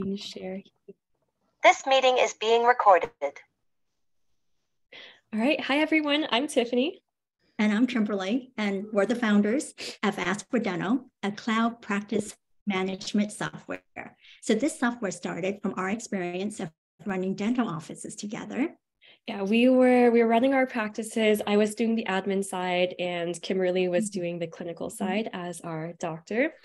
Share. This meeting is being recorded. All right. Hi, everyone. I'm Tiffany. And I'm Kimberly, and we're the founders of Asprodental, a cloud practice management software. So this software started from our experience of running dental offices together. Yeah, we were running our practices. I was doing the admin side and Kimberly was doing the clinical side as our doctor.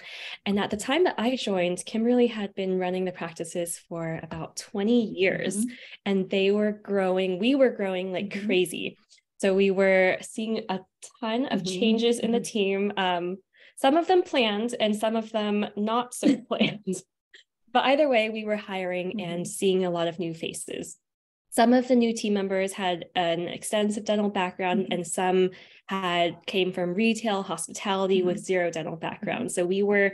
And at the time that I joined, Kimberly had been running the practices for about 20 years and they were growing. We were growing like crazy. So we were seeing a ton of changes in the team. Some of them planned and some of them not so planned. But either way, we were hiring and seeing a lot of new faces. Some of the new team members had an extensive dental background and some came from retail, hospitality with zero dental background. So we were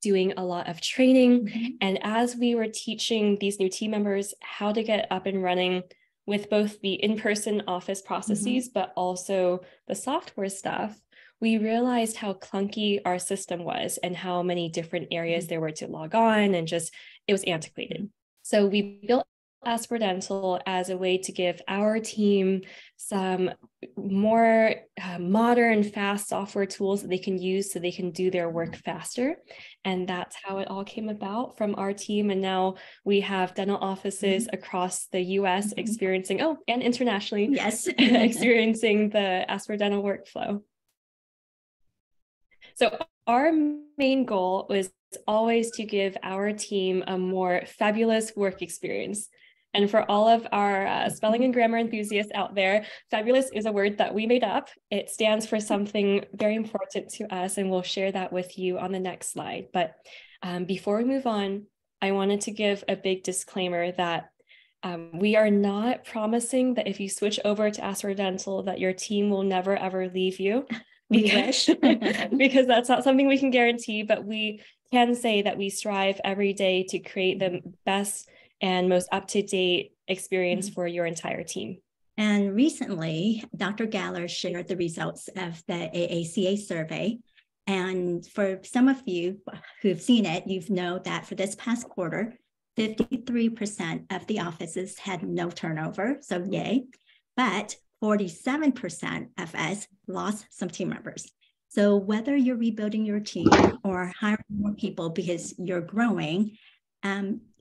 doing a lot of training. And as we were teaching these new team members how to get up and running with both the in-person office processes, but also the software stuff, we realized how clunky our system was and how many different areas there were to log on and just, it was antiquated. So we built Asprodental as a way to give our team some more modern, fast software tools that they can use so they can do their work faster. And that's how it all came about from our team. And now we have dental offices across the US experiencing, and internationally, experiencing the Asprodental workflow. So our main goal was always to give our team a more fabulous work experience. And for all of our spelling and grammar enthusiasts out there, fabulous is a word that we made up. It stands for something very important to us, and we'll share that with you on the next slide. But before we move on, I wanted to give a big disclaimer that we are not promising that if you switch over to Asprodental that your team will never, ever leave you. Because that's not something we can guarantee, but we can say that we strive every day to create the best and most up-to-date experience for your entire team. And recently, Dr. Galler shared the results of the AACA survey. And for some of you who've seen it, you know that for this past quarter, 53% of the offices had no turnover, so yay. But 47% of us lost some team members. So whether you're rebuilding your team or hiring more people because you're growing,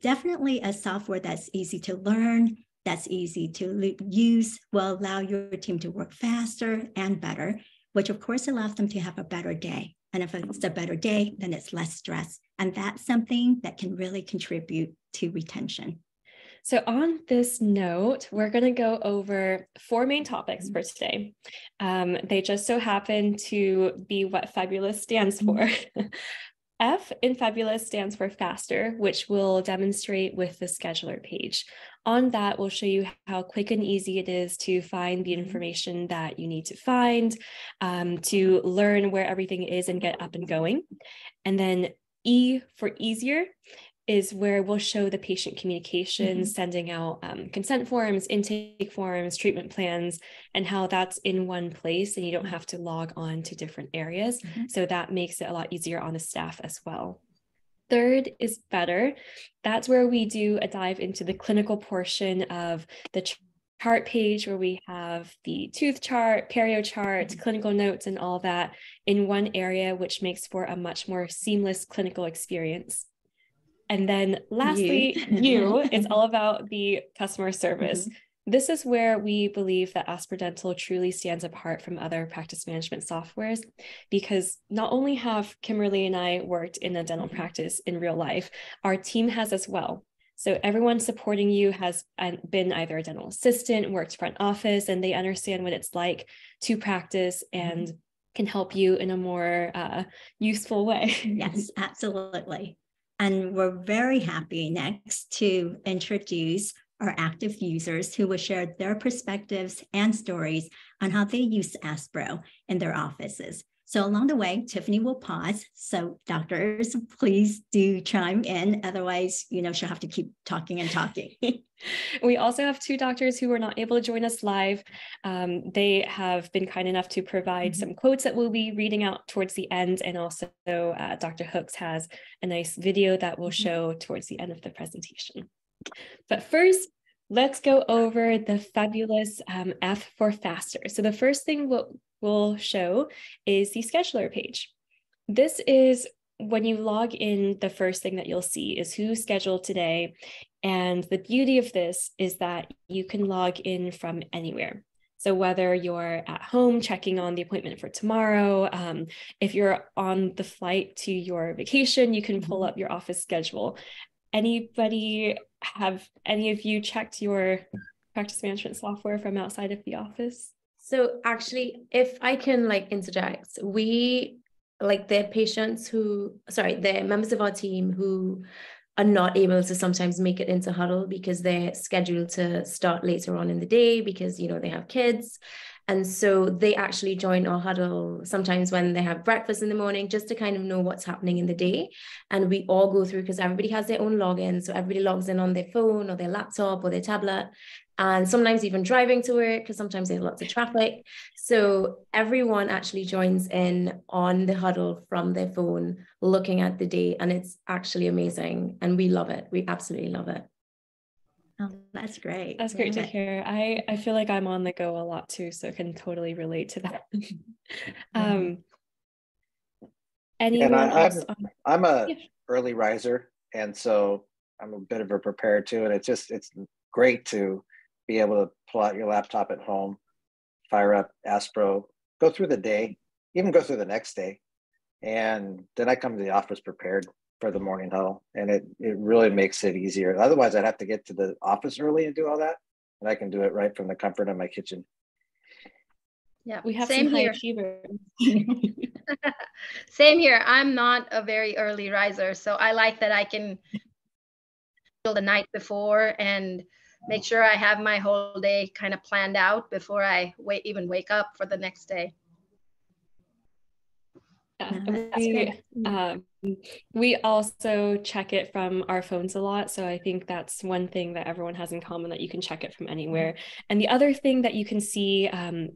definitely a software that's easy to learn, that's easy to use, will allow your team to work faster and better, which of course allows them to have a better day. And if it's a better day, then it's less stress. And that's something that can really contribute to retention. So on this note, we're going to go over 4 main topics for today. They just so happen to be what FEBulous stands for. F in FEBulous stands for faster, which we'll demonstrate with the scheduler page. On that, we'll show you how quick and easy it is to find the information that you need to find, to learn where everything is and get up and going. And then E for easier is where we'll show the patient communication, sending out consent forms, intake forms, treatment plans, and how that's in one place and you don't have to log on to different areas. So that makes it a lot easier on the staff as well. Third is better. That's where we do a dive into the clinical portion of the chart page, where we have the tooth chart, perio chart, clinical notes, and all that in one area, which makes for a much more seamless clinical experience. And then lastly, it's all about the customer service. This is where we believe that Asprodental truly stands apart from other practice management softwares, because not only have Kimberly and I worked in a dental practice in real life, our team has as well. So everyone supporting you has been either a dental assistant, worked front office, and they understand what it's like to practice and can help you in a more useful way. Yes, absolutely. And we're very happy next to introduce our active users who will share their perspectives and stories on how they use Aspro in their offices. So along the way, Tiffany will pause. So doctors, please do chime in. Otherwise, she'll have to keep talking and talking. We also have 2 doctors who were not able to join us live. They have been kind enough to provide some quotes that we'll be reading out towards the end. And also Dr. Hooks has a nice video that we'll show towards the end of the presentation. But first, let's go over the FEBulous F for faster. So the first thing we'll show is the scheduler page. This is when you log in, the first thing that you'll see is who's scheduled today. And the beauty of this is that you can log in from anywhere. So whether you're at home checking on the appointment for tomorrow, if you're on the flight to your vacation, you can pull up your office schedule. Have any of you checked your practice management software from outside of the office? So actually, if I can interject, the members of our team who are not able to sometimes make it into huddle because they're scheduled to start later on in the day because, they have kids. And so they actually join our huddle sometimes when they have breakfast in the morning, just to kind of know what's happening in the day. And we all go through, because everybody has their own login. So everybody logs in on their phone or their laptop or their tablet, and sometimes even driving to work, because sometimes there's lots of traffic. So everyone actually joins in on the huddle from their phone, looking at the day. And it's actually amazing. And we love it. We absolutely love it. Oh, that's great. That's great to hear. I feel like I'm on the go a lot too, so I can totally relate to that. Anyone else? I'm a early riser, and so I'm a bit of a preparer too. And it's great to be able to pull out your laptop at home, fire up Aspro, go through the day, even go through the next day, and then I come to the office prepared for the morning huddle, and it really makes it easier. Otherwise, I'd have to get to the office early and do all that, and I can do it right from the comfort of my kitchen. Yeah, we have some high achievers. Same here. I'm not a very early riser, so I like that I can the night before and make sure I have my whole day kind of planned out before I even wake up for the next day. We also check it from our phones a lot. So I think that's one thing that everyone has in common, that you can check it from anywhere. And the other thing that you can see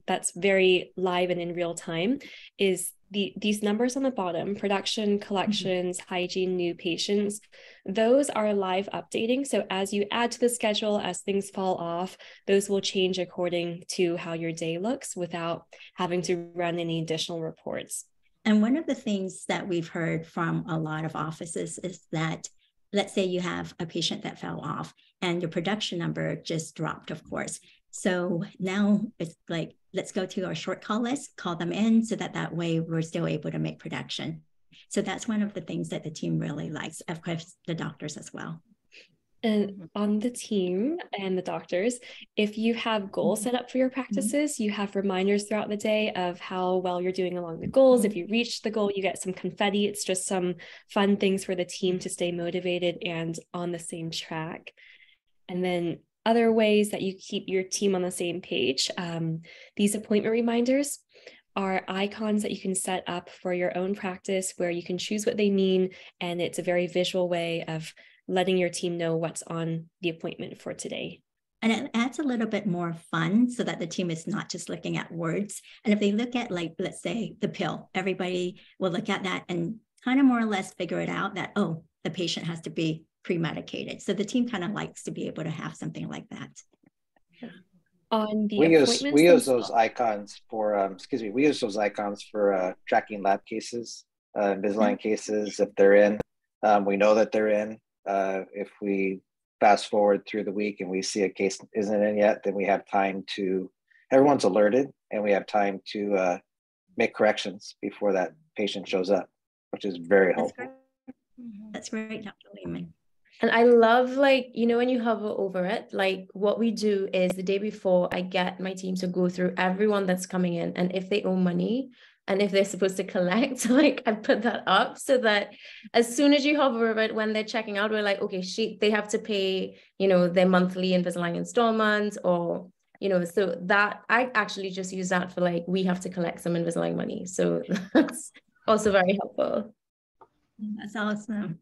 that's very live and in real time is these numbers on the bottom: production, collections, hygiene, new patients. Those are live updating. So as you add to the schedule, as things fall off, those will change according to how your day looks without having to run any additional reports. And one of the things that we've heard from a lot of offices is that, let's say you have a patient that fell off and your production number just dropped, of course. So now it's like, let's go to our short call list, call them in, so that way we're still able to make production. So that's one of the things that the team really likes, of course, the doctors as well. And on the team and the doctors, if you have goals set up for your practices, you have reminders throughout the day of how well you're doing along the goals. If you reach the goal, you get some confetti. It's just some fun things for the team to stay motivated and on the same track. And then other ways that you keep your team on the same page, these appointment reminders are icons that you can set up for your own practice, where you can choose what they mean. And it's a very visual way of letting your team know what's on the appointment for today. And it adds a little bit more fun, so that the team is not just looking at words. And if they look at, like, let's say the pill, everybody will look at that and kind of more or less figure it out that, oh, the patient has to be pre-medicated. So the team kind of likes to be able to have something like that. On the we use those icons for tracking lab cases, Invisalign cases, if they're in. We know that they're in. If we fast forward through the week and we see a case isn't in yet, then we have time to, everyone's alerted, and we have time to make corrections before that patient shows up, which is very helpful. That's great, Dr. Lehman. And I love, when you hover over it, what we do is the day before, I get my team to go through everyone that's coming in, and if they owe money and if they're supposed to collect, I put that up so that as soon as you hover over it, when they're checking out, we're like, okay, they have to pay, their monthly Invisalign installments, or you know, so that I actually just use that for like, we have to collect some Invisalign money. So that's also very helpful. That's awesome.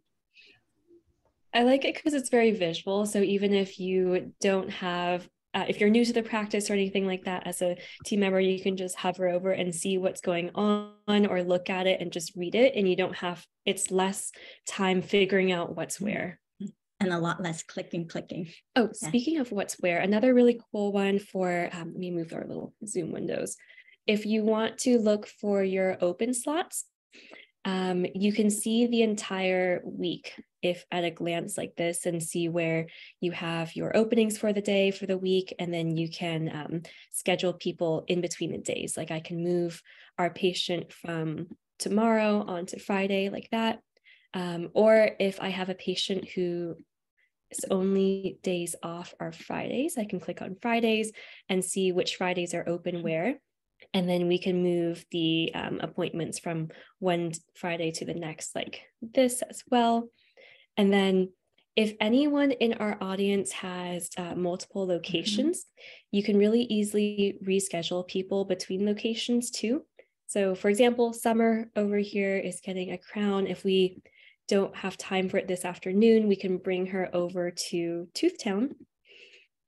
I like it because it's very visual. So even if you don't have, if you're new to the practice or anything like that, as a team member, you can just hover over and see what's going on or look at it and just read it. And you don't have, it's less time figuring out what's where. And a lot less clicking. Oh, speaking of what's where, another really cool one for, let me move our little Zoom windows. If you want to look for your open slots, you can see the entire week if at a glance like this and see where you have your openings for the day, for the week, and then you can schedule people in between the days. Like I can move our patient from tomorrow on to Friday like that. Or if I have a patient who is only days off are Fridays, I can click on Fridays and see which Fridays are open where. And then we can move the appointments from one Friday to the next like this as well. And then if anyone in our audience has multiple locations, you can really easily reschedule people between locations too. So for example, Summer over here is getting a crown. If we don't have time for it this afternoon, we can bring her over to Toothtown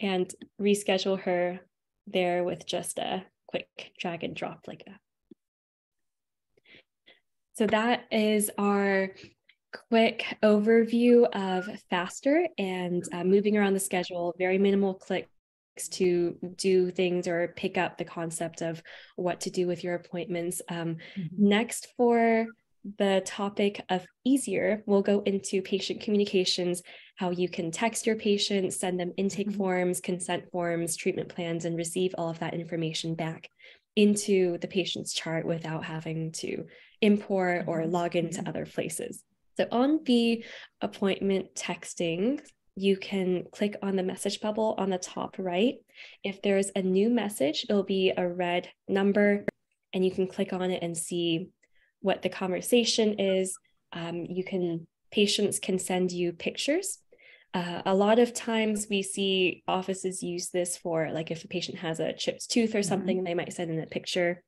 and reschedule her there with just a quick drag and drop like that. So that is our quick overview of FASTER and moving around the schedule, very minimal clicks to do things or pick up the concept of what to do with your appointments. Next, for the topic of easier, we'll go into patient communications, how you can text your patients, send them intake forms, consent forms, treatment plans, and receive all of that information back into the patient's chart without having to import or log into other places. So on the appointment texting, you can click on the message bubble on the top right. If there's a new message, it'll be a red number, and you can click on it and see what the conversation is. Patients can send you pictures. A lot of times we see offices use this for, like, if a patient has a chipped tooth or something, they might send in a picture.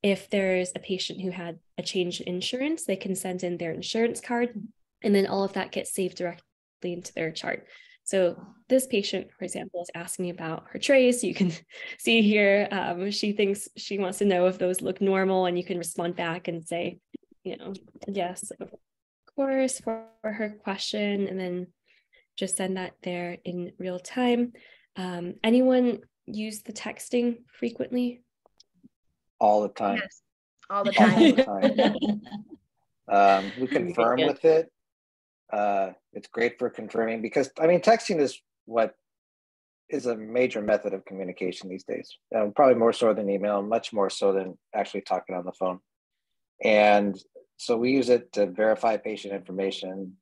If there's a patient who had a change in insurance, they can send in their insurance card, and then all of that gets saved directly into their chart. So this patient, for example, is asking about her trays. So you can see here, she thinks she wants to know if those look normal, and you can respond back and say, yes, of course, for her question, and then just send that there in real time. Anyone use the texting frequently? All the time. Yes, all the time. We confirm with it. It's great for confirming, because texting is what is a major method of communication these days. Probably more so than email, much more so than actually talking on the phone. And so we use it to verify patient information,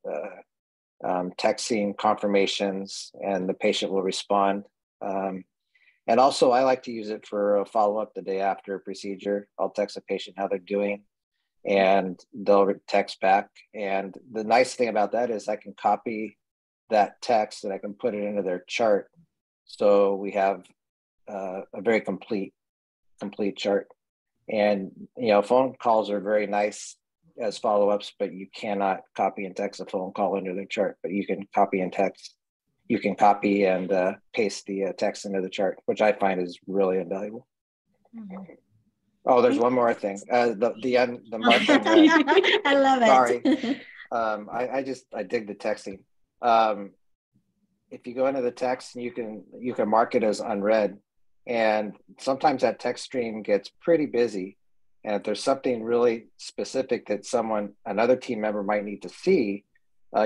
texting confirmations, and the patient will respond. And also I like to use it for a follow-up the day after a procedure. I'll text a patient how they're doing, and they'll text back. And the nice thing about that is I can copy that text and I can put it into their chart. So we have a very complete chart. And, phone calls are very nice as follow-ups, but you cannot copy and text a phone call into the chart, but you can copy and text. You can copy and paste the text into the chart, which I find is really invaluable. Oh, there's one more thing. The marking. I love it. Sorry. I dig the texting. If you go into the text, you can mark it as unread, and sometimes that text stream gets pretty busy. And if there's something really specific that another team member might need to see,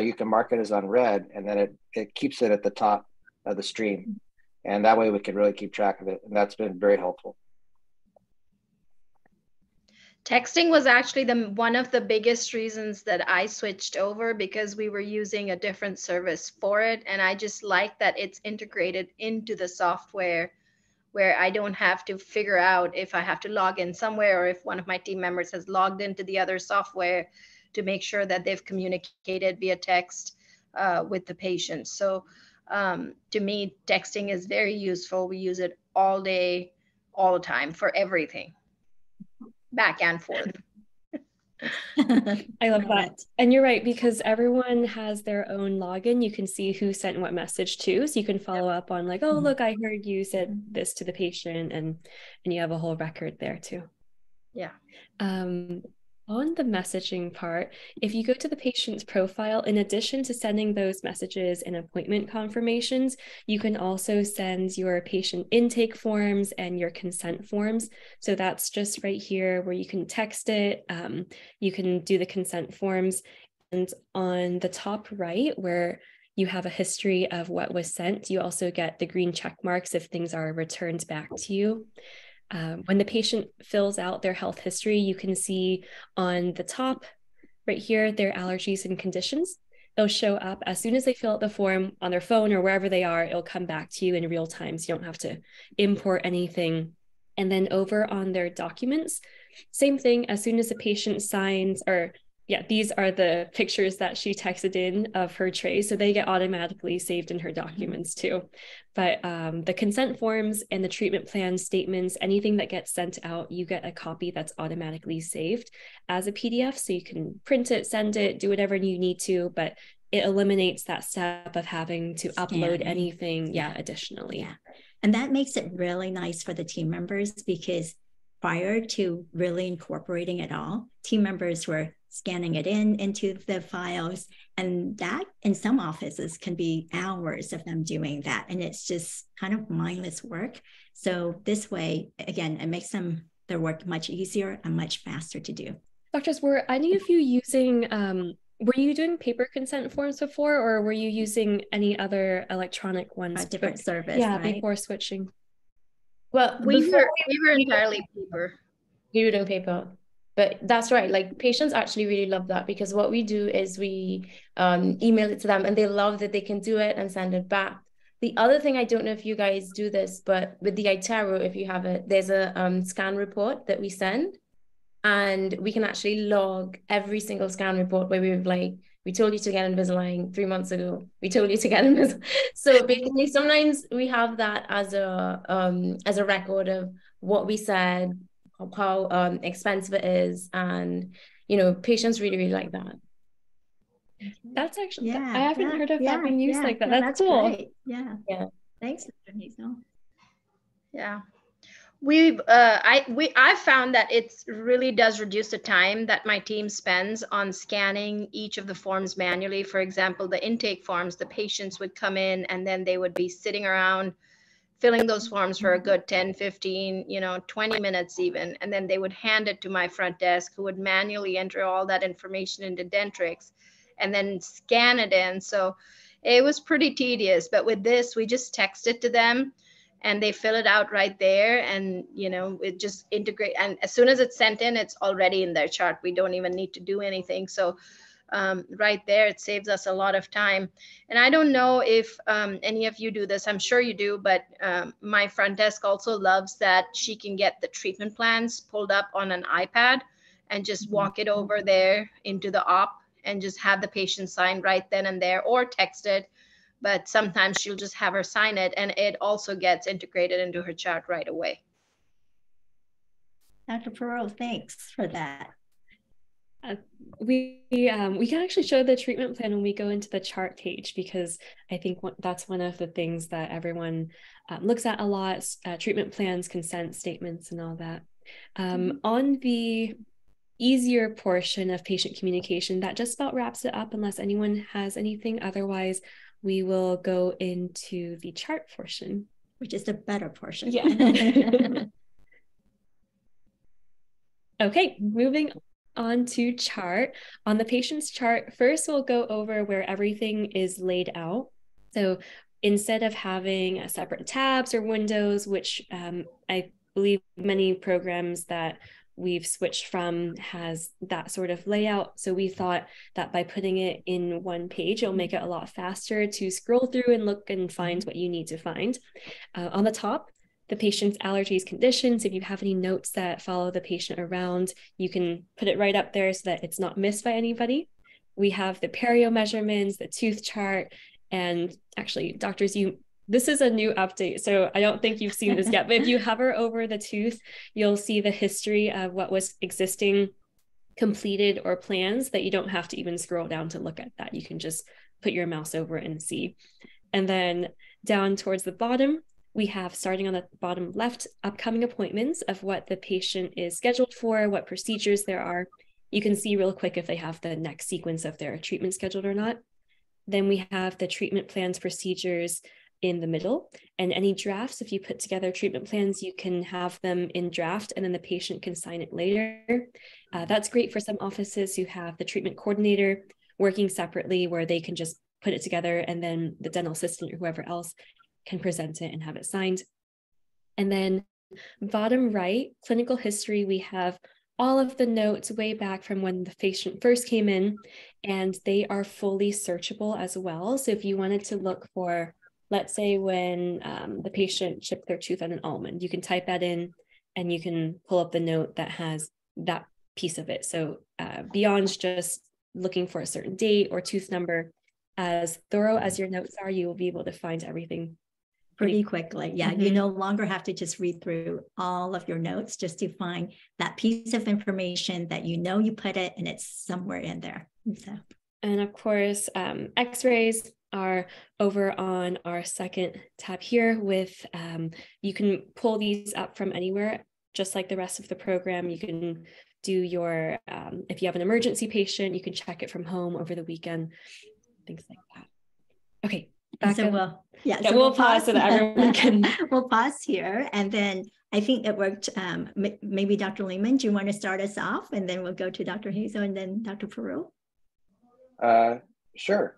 you can mark it as unread, and then it keeps it at the top of the stream. And that way we can really keep track of it. And that's been very helpful. Texting was actually one of the biggest reasons that I switched over, because we were using a different service for it. And I just like that it's integrated into the software, where I don't have to figure out if I have to log in somewhere, or if one of my team members has logged into the other software to make sure that they've communicated via text with the patient. So To me, texting is very useful. We use it all day, all the time for everything, back and forth. I love that. And you're right, because everyone has their own login. You can see who sent what message to. So you can follow up on like, oh, look, I heard you said this to the patient, and you have a whole record there too. Yeah. On the messaging part, if you go to the patient's profile, in addition to sending those messages and appointment confirmations, you can also send your patient intake forms and your consent forms. So that's just right here where you can text it. You can do the consent forms. And on the top right, where you have a history of what was sent, you also get the green check marks if things are returned back to you. When the patient fills out their health history, you can see on the top right here, their allergies and conditions. They'll show up as soon as they fill out the form on their phone or wherever they are. It'll come back to you in real time, so you don't have to import anything. And then over on their documents, same thing. As soon as the patient signs, or yeah, these are the pictures that she texted in of her tray, so they get automatically saved in her documents too. But the consent forms and the treatment plan statements, anything that gets sent out, you get a copy that's automatically saved as a PDF, so you can print it, send it, do whatever you need to, but it eliminates that step of having to upload anything additionally. Yeah. And that makes it really nice for the team members, because prior to really incorporating it all, team members were scanning it into the files, and that in some offices can be hours of them doing that, and it's just kind of mindless work. So this way, again, it makes their work much easier and much faster to do. Doctors, were any of you using were you doing paper consent forms before, or were you using any other electronic ones? A different service, yeah, right? Before switching. Well, we were entirely paper. We were doing paper. But that's right. Like, patients actually really love that, because what we do is we email it to them, and they love that they can do it and send it back. The other thing, I don't know if you guys do this, but with the iTero, if you have it, there's a scan report that we send, and we can actually log every single scan report where we've like, we told you to get Invisalign 3 months ago. We told you to get Invisalign. So basically, sometimes we have that as a record of what we said, how expensive it is, and patients really like that. That's actually, I haven't heard of that being used like that. That's cool. Great. Yeah. Thanks, Dr. Hazel. Yeah. I found that it really does reduce the time that my team spends on scanning each of the forms manually. For example, the intake forms, the patients would come in and then they would be sitting around filling those forms for a good 10, 15, 20 minutes even. And then they would hand it to my front desk, who would manually enter all that information into Dentrix and then scan it in. So it was pretty tedious. But with this, we just text it to them and they fill it out right there. And, it just integrate. And as soon as it's sent in, it's already in their chart. We don't even need to do anything. So right there, it saves us a lot of time. And I don't know if any of you do this, I'm sure you do, but my front desk also loves that she can get the treatment plans pulled up on an iPad and just walk it over there into the op and just have the patient sign right then and there, or text it. But sometimes she'll just have her sign it, and it also gets integrated into her chart right away. Dr. Perot, thanks for that. We can actually show the treatment plan when we go into the chart page, because I think that's one of the things that everyone looks at a lot, treatment plans, consent statements, and all that. On the easier portion of patient communication, that just about wraps it up, unless anyone has anything. Otherwise, we will go into the chart portion, which is the better portion. Yeah. Okay, moving on to chart. On the patient's chart, first we'll go over where everything is laid out. So instead of having separate tabs or windows, which I believe many programs that we've switched from has that sort of layout. So we thought that by putting it in one page, it'll make it a lot faster to scroll through and look and find what you need to find. On the top, the patient's allergies, conditions. If you have any notes that follow the patient around, you can put it right up there so that it's not missed by anybody. We have the perio measurements, the tooth chart, And actually, doctors, this is a new update, so I don't think you've seen this yet, but if you hover over the tooth, you'll see the history of what was existing, completed, or plans that you don't have to even scroll down to look at that. You can just put your mouse over it and see. And then down towards the bottom, we have, starting on the bottom left, upcoming appointments of what the patient is scheduled for, what procedures there are. You can see real quick if they have the next sequence of their treatment scheduled or not. Then we have the treatment plans, procedures in the middle, and any drafts. If you put together treatment plans, you can have them in draft and then the patient can sign it later. That's great for some offices who have the treatment coordinator working separately, where they can just put it together and then the dental assistant or whoever else can present it and have it signed. And then bottom right, clinical history, we have all of the notes way back from when the patient first came in, and they are fully searchable as well. So if you wanted to look for, let's say when the patient chipped their tooth on an almond, you can type that in and you can pull up the note that has that piece of it. So beyond just looking for a certain date or tooth number, as thorough as your notes are, you will be able to find everything pretty quickly. Yeah, you no longer have to just read through all of your notes just to find that piece of information that you know you put it and it's somewhere in there. And of course, x-rays are over on our second tab here with, you can pull these up from anywhere, just like the rest of the program. You can do your, if you have an emergency patient, you can check it from home over the weekend, things like that. Okay. So we'll pause so that everyone can. We'll pause here, and then I think it worked. Maybe Dr. Lehman, do you want to start us off, and then we'll go to Dr. Hazel and then Dr. Peru? Sure.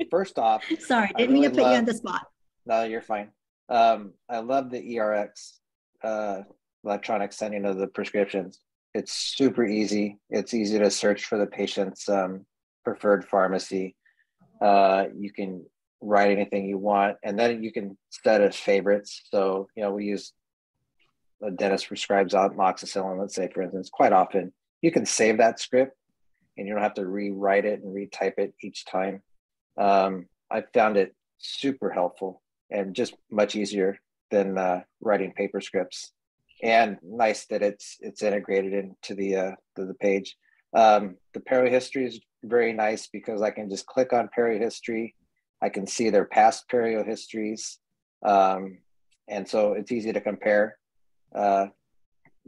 First off, sorry, didn't mean to put you on the spot. No, you're fine. I love the ERX, electronic sending of the prescriptions. It's super easy. It's easy to search for the patient's preferred pharmacy. You can write anything you want, and then you can set as favorites. So, we use, a dentist prescribes amoxicillin, let's say, for instance. Quite often you can save that script and you don't have to rewrite it and retype it each time. I found it super helpful and just much easier than writing paper scripts, and nice that it's integrated into the page. The perio history is very nice because I can just click on perio history. I can see their past perio histories. And so it's easy to compare.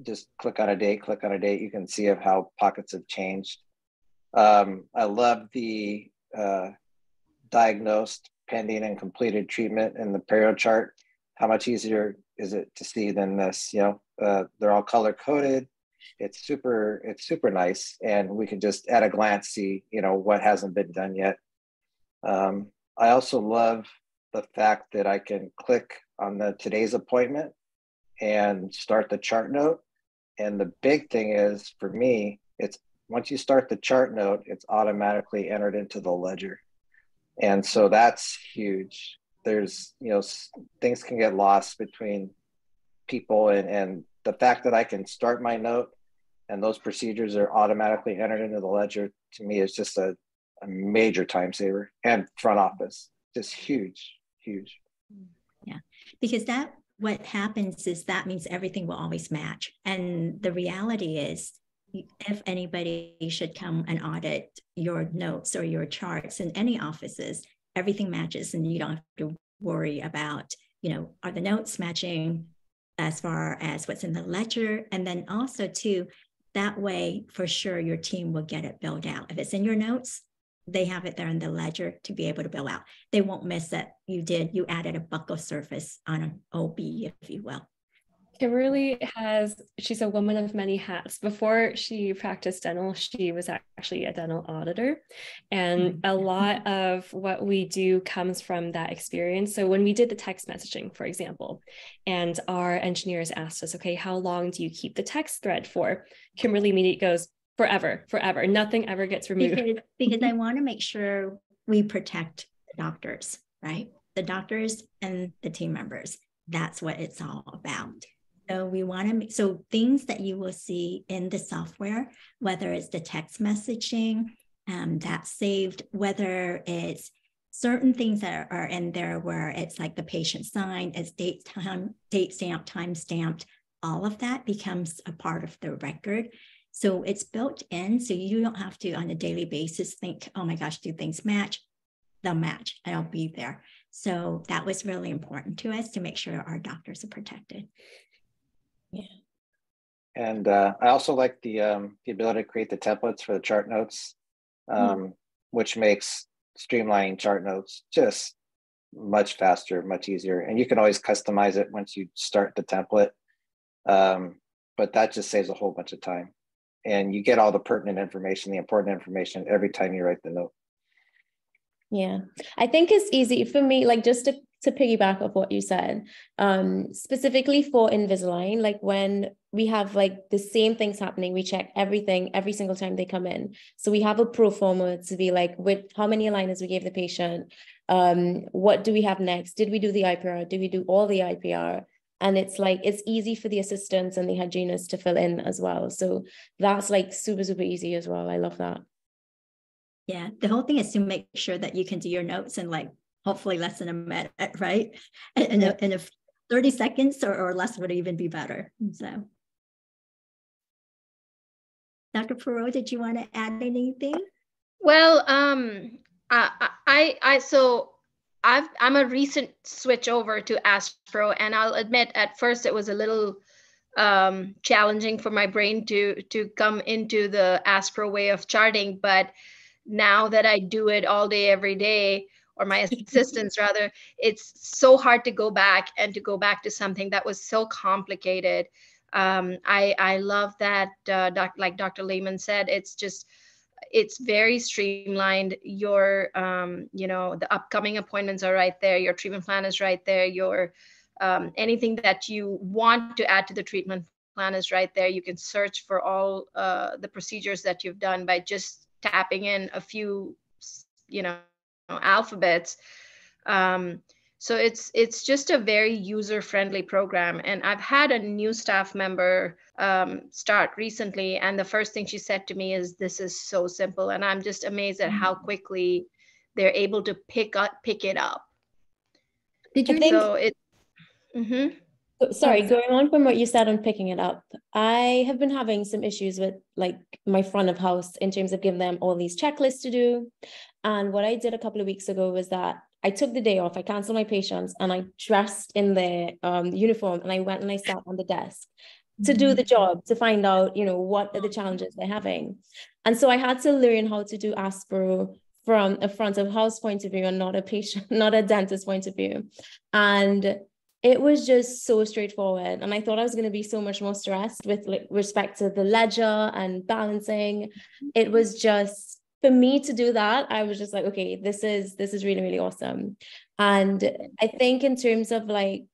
Just click on a date, you can see of how pockets have changed. I love the diagnosed, pending, and completed treatment in the perio chart. How much easier is it to see than this? They're all color coded. It's super nice, and we can just at a glance see what hasn't been done yet. I also love the fact that I can click on the today's appointment and start the chart note. And the big thing is, for me, it's once you start the chart note, it's automatically entered into the ledger, and so that's huge. There's things can get lost between people, and the fact that I can start my note and those procedures are automatically entered into the ledger, to me, is just a major time saver. And front office, just huge. Yeah, because what happens is that means everything will always match. And the reality is, if anybody should come and audit your notes or your charts in any offices, everything matches, and you don't have to worry about, are the notes matching as far as what's in the ledger. And then also too, that way, for sure, your team will get it billed out. If it's in your notes, they have it there in the ledger to be able to bill out. They won't miss that you added a buccal surface on an OB, if you will. Kimberly she's a woman of many hats. Before she practiced dental, she was actually a dental auditor. And a lot of what we do comes from that experience. So when we did the text messaging, for example, and our engineers asked us, okay, how long do you keep the text thread for? Kimberly immediately goes, forever. Nothing ever gets removed. Because I want to make sure we protect the doctors, right? The doctors and the team members. That's what it's all about. So we want to, so things that you will see in the software, whether it's the text messaging that's saved, whether it's certain things that are in there where it's like the patient sign, it's date stamp, time stamped, all of that becomes a part of the record. So it's built in, so you don't have to on a daily basis think, oh my gosh, do things match? They'll match, and I'll be there. So that was really important to us to make sure our doctors are protected. Yeah. And I also like the ability to create the templates for the chart notes, which makes streamlining chart notes just much faster, much easier. And you can always customize it once you start the template. But that just saves a whole bunch of time. And you get all the pertinent information, the important information every time you write the note. Yeah, I think it's easy for me, like just to piggyback off what you said, specifically for Invisalign, like when we have like the same things happening, we check everything every single time they come in. So we have a pro forma to be like, with how many aligners we gave the patient, what do we have next? Did we do the IPR? Did we do all the IPR? And it's like, it's easy for the assistants and the hygienists to fill in as well. So that's like super, super easy as well. I love that. Yeah, the whole thing is to make sure that you can do your notes in like hopefully less than a minute, right? And if 30 seconds or less would even be better. So, Dr. Perot, did you want to add anything? Well, I'm a recent switch over to Aspro, and I'll admit at first it was a little challenging for my brain to come into the Aspro way of charting, but now that I do it all day, every day, or my assistants rather, it's so hard to go back to something that was so complicated. I love that, like Dr. Lehman said, it's very streamlined. Your, the upcoming appointments are right there. Your treatment plan is right there. Your anything that you want to add to the treatment plan is right there. You can search for all the procedures that you've done by just tapping in a few, alphabets. So it's just a very user-friendly program. And I've had a new staff member start recently, and the first thing she said to me is, "This is so simple," and I'm just amazed at how quickly they're able to pick it up. Did you think? So it. Sorry, going on from what you said on picking it up, I have been having some issues with like my front of house in terms of giving them all these checklists to do. And what I did a couple of weeks ago was that I took the day off, I canceled my patients, and I dressed in their uniform, and I went and I sat on the desk to do the job, to find out, what are the challenges they're having. And so I had to learn how to do Aspro from a front of house point of view and not a dentist point of view. And it was just so straightforward. And I thought I was going to be so much more stressed with respect to the ledger and balancing. It was just, for me to do that, I was just like, okay, this is really, really awesome. And I think in terms of like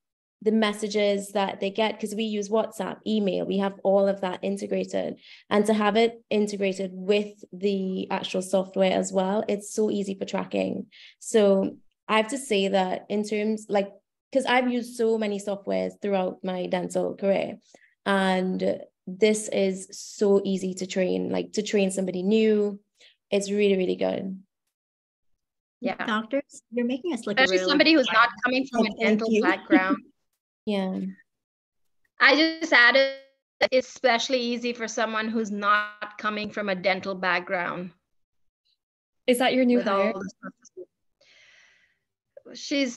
the messages that they get, because we use WhatsApp, email, we have all of that integrated. And to have it integrated with the actual software as well, it's so easy for tracking. So I have to say that in terms like, because I've used so many softwares throughout my dental career, and this is so easy to train, like to train somebody new. It's really, really good. Yeah. Doctors, you're making us look especially really somebody who's not coming from a dental background. Yeah. I just added, it's especially easy for someone who's not coming from a dental background. Is that your new hire? She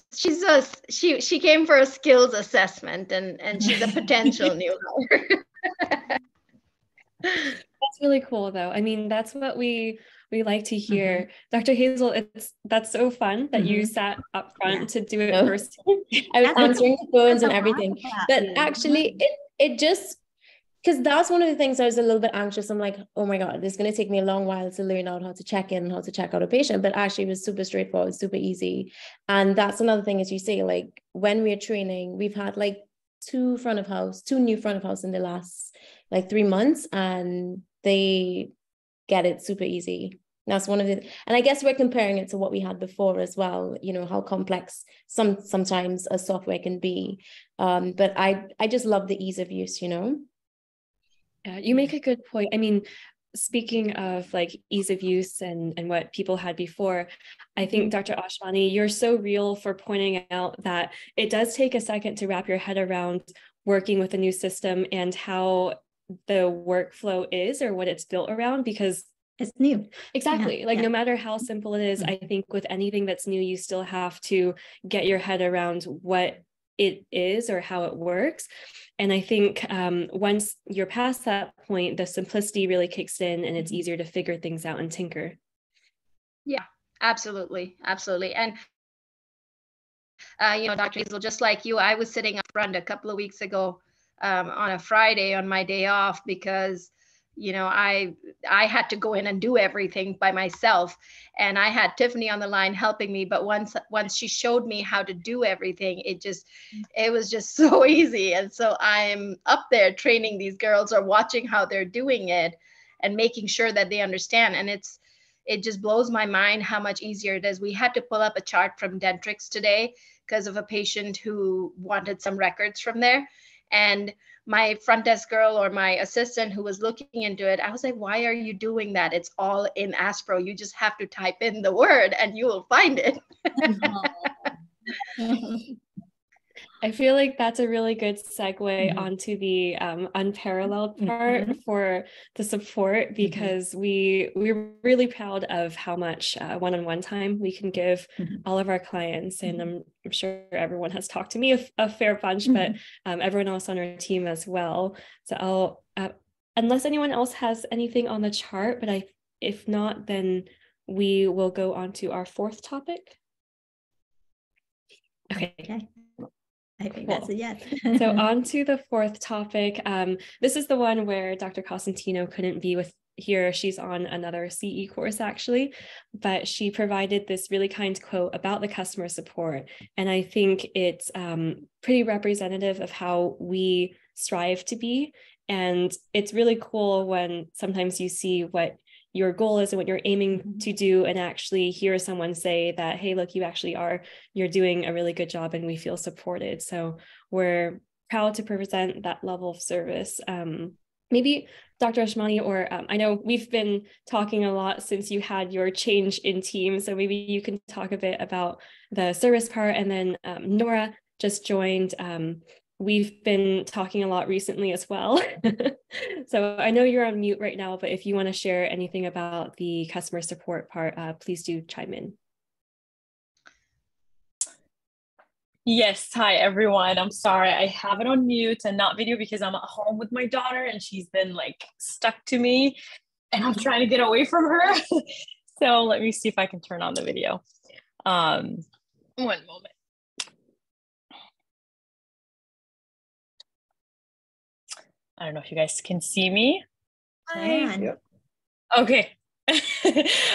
came for a skills assessment, and she's a potential new hire. That's really cool though. I mean, that's what we like to hear. Dr. Hazel, that's so fun that you sat up front to do it first. I was answering the phones and everything. But actually it just, because that's one of the things I was a little bit anxious. I'm like, oh my God, this is going to take me a long while to learn out how to check in and how to check out a patient. But actually it was super straightforward, super easy. And that's another thing, as you say, like when we're training, we've had like two new front of house in the last like 3 months, and they get it super easy. That's one of the, and I guess we're comparing it to what we had before as well, how complex sometimes a software can be. But I just love the ease of use, Yeah, you make a good point. I mean, speaking of like ease of use and what people had before, I think Dr. Ashwani, you're so real for pointing out that it does take a second to wrap your head around working with a new system and how the workflow is or what it's built around, because it's new. Exactly. No matter how simple it is, I think with anything that's new, you still have to get your head around what it is or how it works. And I think once you're past that point, the simplicity really kicks in and it's easier to figure things out and tinker. Yeah, absolutely. Absolutely. And, Dr. Hazel, just like you, I was sitting up front a couple of weeks ago on a Friday on my day off because I had to go in and do everything by myself, and I had Tiffany on the line helping me. But once she showed me how to do everything, it was just so easy. And so I'm up there training these girls or watching how they're doing it and making sure that they understand. And it just blows my mind how much easier it is. We had to pull up a chart from Dentrix today because of a patient who wanted some records from there. And my front desk girl or my assistant who was looking into it, I was like, why are you doing that? It's all in Aspro. You just have to type in the word and you will find it. I feel like that's a really good segue onto the unparalleled part for the support, because we're really proud of how much one-on-one time we can give all of our clients. And I'm sure everyone has talked to me a fair bunch, but everyone else on our team as well. So I'll, unless anyone else has anything on the chart, but if not, then we will go on to our fourth topic. Okay. I think that's a yes. So on to the fourth topic. This is the one where Dr. Cosentino couldn't be here. She's on another CE course actually, but she provided this really kind quote about the customer support. And I think it's pretty representative of how we strive to be. And it's really cool when sometimes you see what your goal is and what you're aiming to do, and actually hear someone say that, hey, look, you're doing a really good job and we feel supported. So we're proud to present that level of service. Maybe Dr. Ashmani, or I know we've been talking a lot since you had your change in team, so maybe you can talk a bit about the service part. And then Nora just joined. We've been talking a lot recently as well. So I know you're on mute right now, but if you want to share anything about the customer support part, please do chime in. Yes, hi everyone. I'm sorry, I have it on mute and not video because I'm at home with my daughter and she's been like stuck to me and I'm trying to get away from her. So let me see if I can turn on the video. One moment. I don't know if you guys can see me. Yep. Okay.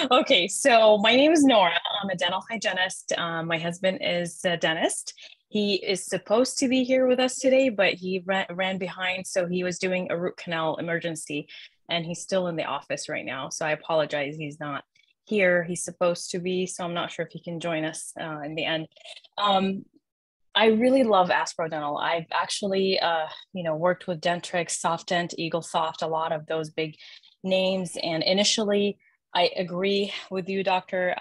Okay, so my name is Nora. I'm a dental hygienist. My husband is a dentist. He is supposed to be here with us today, but he ran behind. So he was doing a root canal emergency and he's still in the office right now. So I apologize. He's not here. He's supposed to be. So I'm not sure if he can join us in the end. I really love Asprodental. I've actually, worked with Dentrix, SoftDent, EagleSoft, a lot of those big names. And initially, I agree with you, Dr.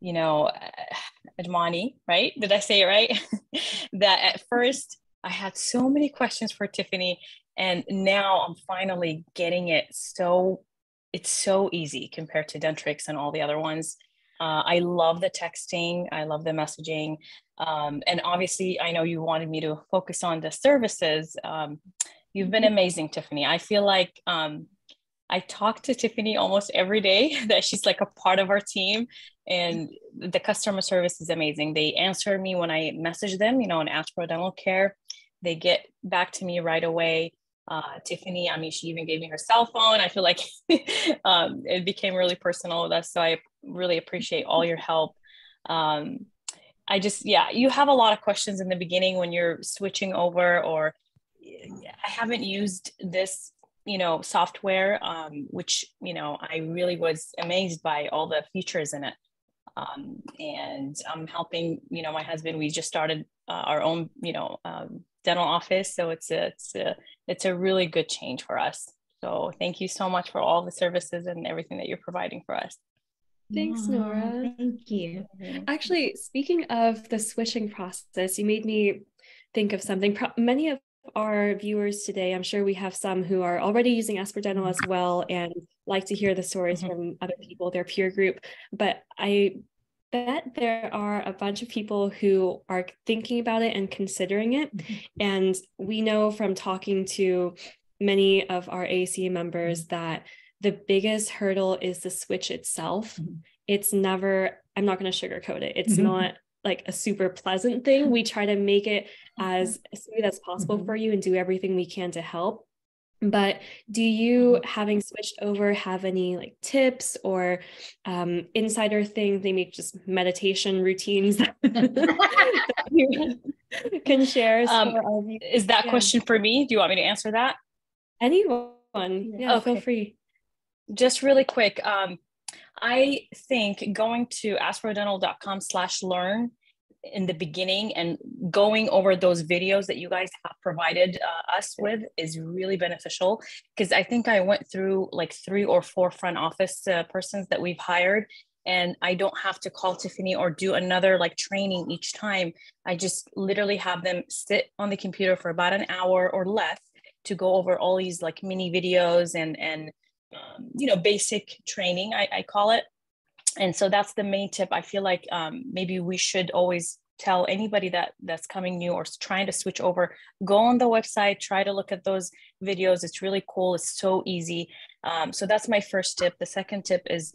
Admani, right? Did I say it right? That at first I had so many questions for Tiffany, and now I'm finally getting it. So it's so easy compared to Dentrix and all the other ones. I love the texting. I love the messaging. And obviously, I know you wanted me to focus on the services. You've been amazing, Tiffany. I feel like I talk to Tiffany almost every day, that she's like a part of our team, and the customer service is amazing. They answer me when I message them, in Asprodental Care. They get back to me right away. Tiffany, she even gave me her cell phone. I feel like it became really personal with us. So I really appreciate all your help. You have a lot of questions in the beginning when you're switching over, or I haven't used this, software, which, I really was amazed by all the features in it. And I'm helping, my husband, we just started our own, dental office. So it's a really good change for us. So thank you so much for all the services and everything that you're providing for us. Thanks, Nora. Thank you. Actually, speaking of the switching process, you made me think of something. Many of our viewers today, I'm sure we have some who are already using Asprodental as well and like to hear the stories from other people, their peer group. But I bet there are a bunch of people who are thinking about it and considering it. And we know from talking to many of our AACA members that the biggest hurdle is the switch itself. It's never, I'm not going to sugarcoat it. It's not like a super pleasant thing. We try to make it as smooth as possible for you and do everything we can to help. But do you, having switched over, have any like tips or insider things, maybe just meditation routines that you can share? Is that question for me? Do you want me to answer that? Anyone? Yeah, feel free. Just really quick. I think going to asprodental.com/learn in the beginning and going over those videos that you guys have provided us with is really beneficial, because I think I went through like 3 or 4 front office persons that we've hired, and I don't have to call Tiffany or do another like training each time. I just literally have them sit on the computer for about an hour or less to go over all these like mini videos and basic training, I call it. And so that's the main tip. I feel like maybe we should always tell anybody that's coming new or trying to switch over, go on the website, try to look at those videos. It's really cool. It's so easy. So that's my first tip. The second tip is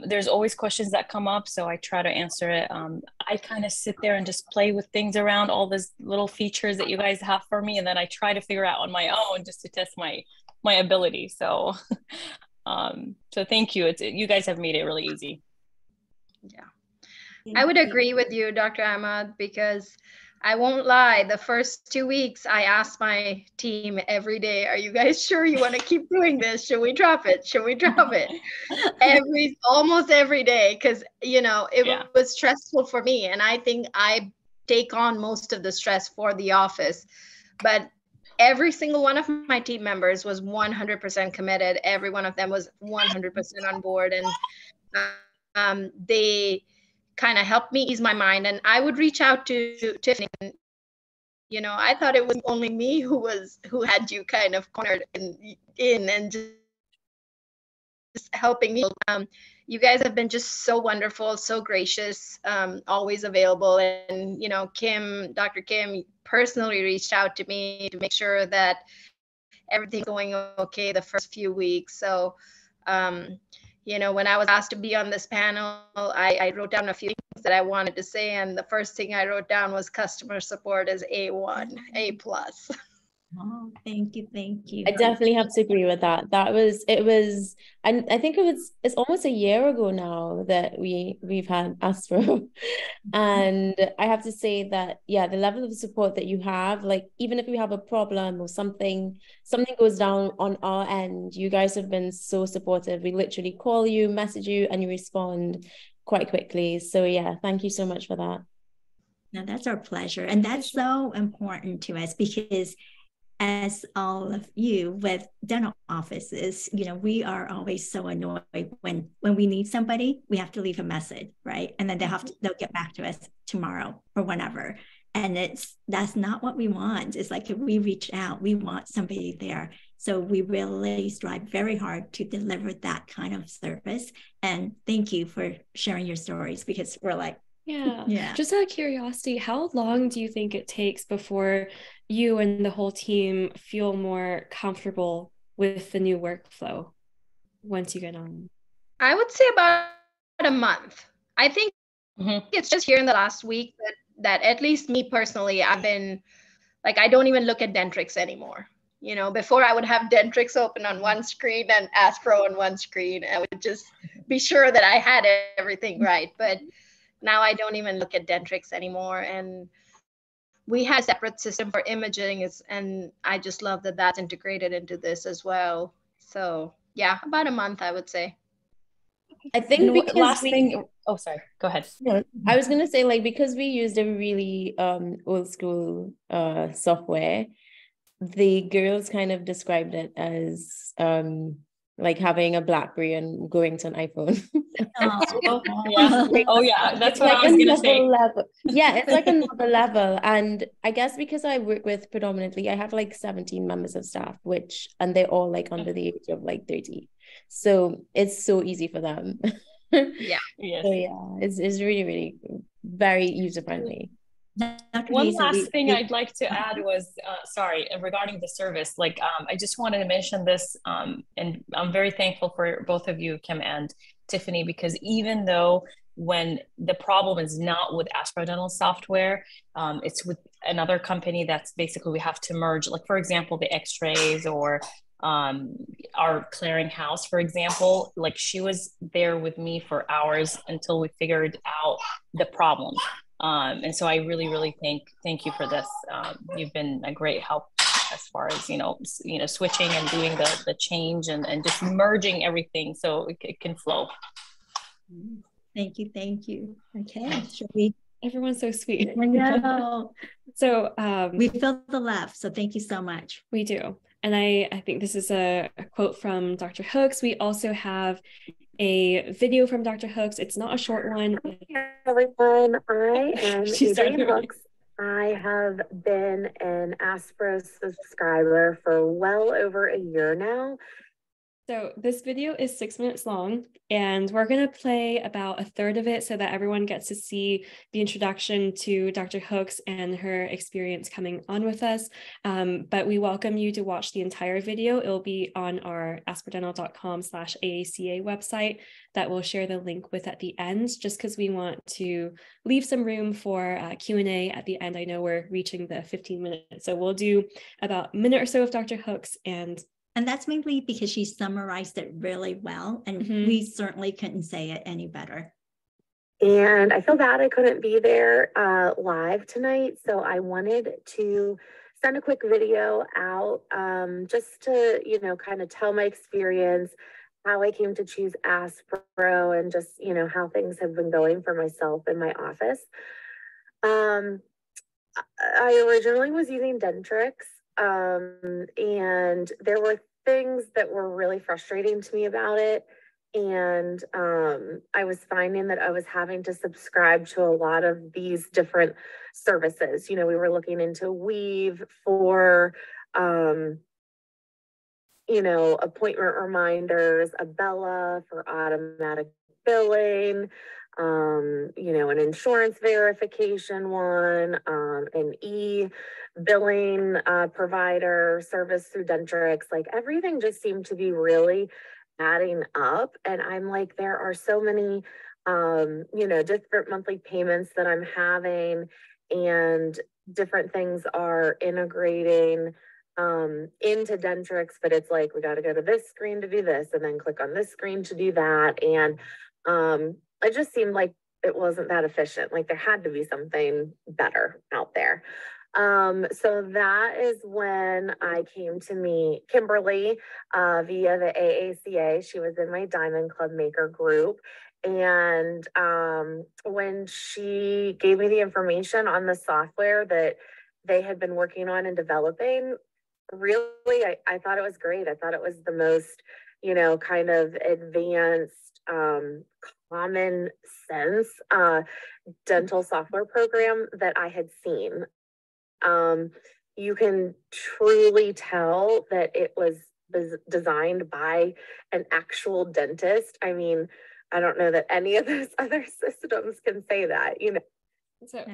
there's always questions that come up, so I try to answer it. I kind of sit there and just play with things around all these little features that you guys have for me, and then I try to figure out on my own just to test my ability. So so thank you. You guys have made it really easy. Yeah, I would agree with you, Dr. Ahmad, because I won't lie, the first 2 weeks I asked my team every day, are you guys sure you want to keep doing this? Should we drop it? Should we drop it? Almost every day, because it was stressful for me, and I think I take on most of the stress for the office. But every single one of my team members was 100% committed. Every one of them was 100% on board, and they kind of helped me ease my mind. And I would reach out to Tiffany. I thought it was only me who had you kind of cornered in and just helping me. You guys have been just so wonderful, so gracious, always available. And Dr. Kim personally reached out to me to make sure that everything's going okay the first few weeks. So when I was asked to be on this panel, I wrote down a few things that I wanted to say. And the first thing I wrote down was customer support is A1, A+. Oh, thank you. Thank you. I definitely have to agree with that. And I think it's almost a year ago now that we've had Astro. And I have to say that, the level of support that you have, like, even if we have a problem or something goes down on our end, you guys have been so supportive. We literally call you, message you, and you respond quite quickly. So thank you so much for that. No, that's our pleasure. And that's so important to us, because as all of you with dental offices, we are always so annoyed when we need somebody, we have to leave a message, right? And then they'll get back to us tomorrow or whenever. And that's not what we want. It's like, if we reach out, we want somebody there. So we really strive very hard to deliver that kind of service. And thank you for sharing your stories, because we're like, just out of curiosity, how long do you think it takes before you and the whole team feel more comfortable with the new workflow once you get on? I would say about a month. I think it's just here in the last week that at least me personally, I've been like, I don't even look at Dentrix anymore. Before I would have Dentrix open on one screen and Aspro on one screen. I would just be sure that I had everything right. But now I don't even look at Dentrix anymore. And we have a separate system for imaging, and I just love that that's integrated into this as well. So about a month, I would say. I think because oh, sorry, go ahead. I was gonna say, like, because we used a really old school software, the girls kind of described it as like having a BlackBerry and going to an iPhone. Oh, yeah. Oh, yeah. That's what I was going to say. Level. Yeah, it's like another level. And I guess because I work with predominantly, I have like 17 members of staff, and they're all like under the age of like 30. So it's so easy for them. Yeah. Yes. So yeah, it's really, really very user friendly. One last thing I'd like to add was, sorry, regarding the service, like I just wanted to mention this, and I'm very thankful for both of you, Kim and Tiffany, because even though when the problem is not with Asprodental software, it's with another company that's basically we have to merge, like for example, the x-rays or our clearinghouse, for example, like she was there with me for hours until we figured out the problem. And so I really, really thank you for this. You've been a great help as far as, switching and doing the change and just merging everything so it can flow. Thank you. Thank you. Okay. Should we? Everyone's so sweet. I know. So we feel the love. So thank you so much. We do. And I think this is a quote from Dr. Hooks. We also have a video from Dr. Hooks. It's not a short one. Hi, everyone. I am Adrienne Hooks. I have been an Aspro subscriber for well over a year now. So this video is 6 minutes long, and we're going to play about a third of it so that everyone gets to see the introduction to Dr. Hooks and her experience coming on with us. But we welcome you to watch the entire video. It'll be on our asprodental.com/AACA website that we'll share the link with at the end, just because we want to leave some room for Q&A at the end. I know we're reaching the 15 minutes, so we'll do about a minute or so of Dr. Hooks, and that's mainly because she summarized it really well, and we certainly couldn't say it any better. And I feel bad I couldn't be there live tonight, so I wanted to send a quick video out just to, kind of tell my experience, how I came to choose Aspro, and just, how things have been going for myself in my office. I originally was using Dentrix. And there were things that were really frustrating to me about it. And I was finding that I was having to subscribe to a lot of these different services. We were looking into Weave for, appointment reminders, Abella for automatic billing, an insurance verification one, an e-billing provider service through Dentrix. Like everything just seemed to be really adding up. And I'm like, there are so many, different monthly payments that I'm having, and different things are integrating into Dentrix, but it's like, we got to go to this screen to do this, and then click on this screen to do that. And it just seemed like it wasn't that efficient. Like there had to be something better out there. So that is when I came to meet Kimberly via the AACA. She was in my Diamond Club Maker group. And when she gave me the information on the software that they had been working on and developing, really, I thought it was great. I thought it was the most, kind of advanced, common sense dental software program that I had seen. You can truly tell that it was designed by an actual dentist. I mean, I don't know that any of those other systems can say that, So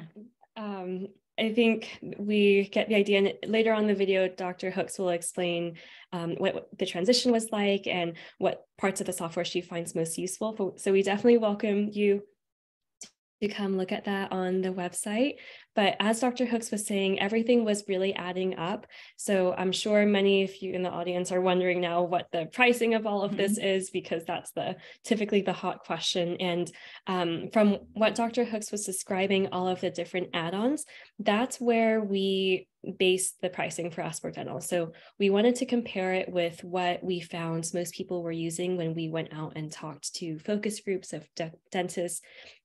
I think we get the idea, and later on in the video, Dr. Hooks will explain what the transition was like and what parts of the software she finds most useful. So we definitely welcome you to come look at that on the website. But as Dr. Hooks was saying, everything was really adding up. So I'm sure many of you in the audience are wondering now what the pricing of all of this is, because that's typically the hot question. And from what Dr. Hooks was describing, all of the different add-ons, that's where we base the pricing for Asprodental. So we wanted to compare it with what we found most people were using when we went out and talked to focus groups of dentists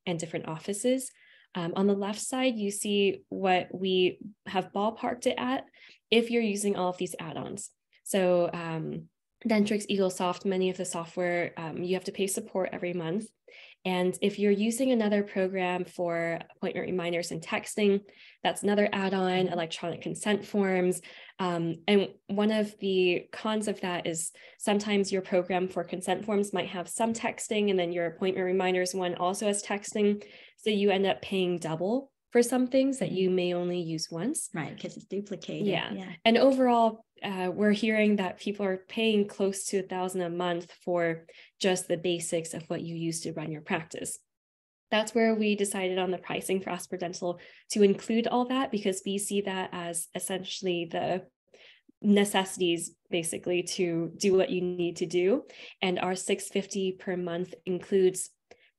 and different offices. On the left side, you see what we have ballparked it at if you're using all of these add-ons. So Dentrix, Eaglesoft, many of the software, you have to pay support every month. And if you're using another program for appointment reminders and texting, that's another add-on, electronic consent forms. And one of the cons of that is sometimes your program for consent forms might have some texting, and then your appointment reminders one also has texting. So you end up paying double for some things that you may only use once. Right, because it's duplicated. Yeah. And overall, we're hearing that people are paying close to $1,000 a month for just the basics of what you use to run your practice. That's where we decided on the pricing for Asprodental to include all that, because we see that as essentially the necessities basically to do what you need to do. And our $650 per month includes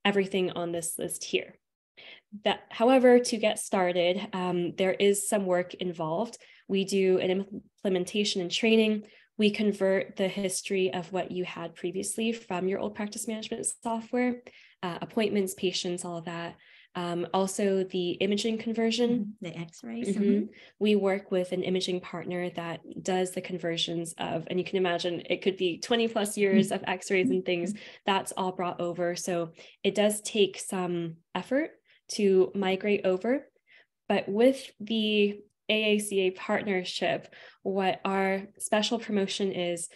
everything on this list here. That, however, to get started, there is some work involved. We do an implementation and training. We convert the history of what you had previously from your old practice management software, appointments, patients, all of that. Also the imaging conversion. The x-rays. We work with an imaging partner that does the conversions of, and you can imagine it could be 20 plus years of x-rays and things. That's all brought over. So it does take some effort to migrate over. But with the AACA partnership, what our special promotion is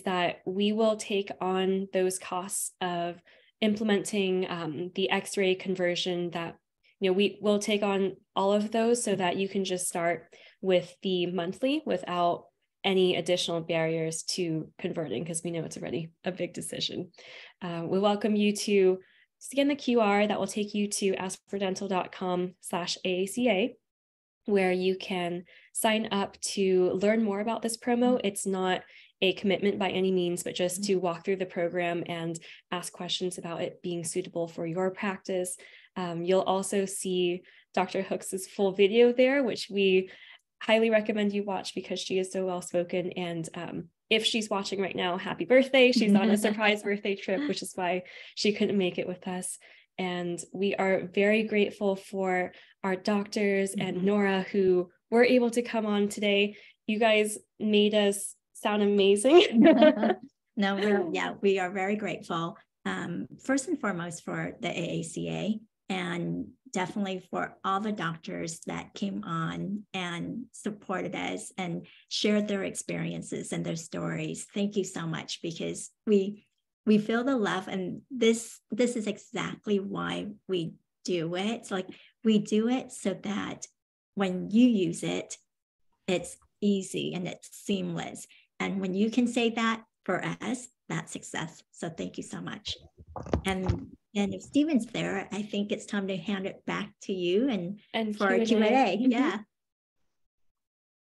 that we will take on those costs of implementing the x-ray conversion. That, we will take on all of those so that you can just start with the monthly without any additional barriers to converting, because we know it's already a big decision. We welcome you to scan the QR that will take you to asprodental.com/AACA, where you can sign up to learn more about this promo. It's not a commitment by any means, but just to walk through the program and ask questions about it being suitable for your practice. You'll also see Dr. Hooks' full video there, which we highly recommend you watch because she is so well spoken. And if she's watching right now, happy birthday. She's on a surprise birthday trip, which is why she couldn't make it with us. And we are very grateful for our doctors and Nora who were able to come on today. You guys made us sound amazing. No, we are very grateful. First and foremost for the AACA, and definitely for all the doctors that came on and supported us and shared their experiences and their stories. Thank you so much, because we feel the love, and this is exactly why we do it. So we do it so that when you use it, it's easy and it's seamless. And when you can say that for us, that's success. So thank you so much. And if Steven's there, I think it's time to hand it back to you and for Q&A. Yeah.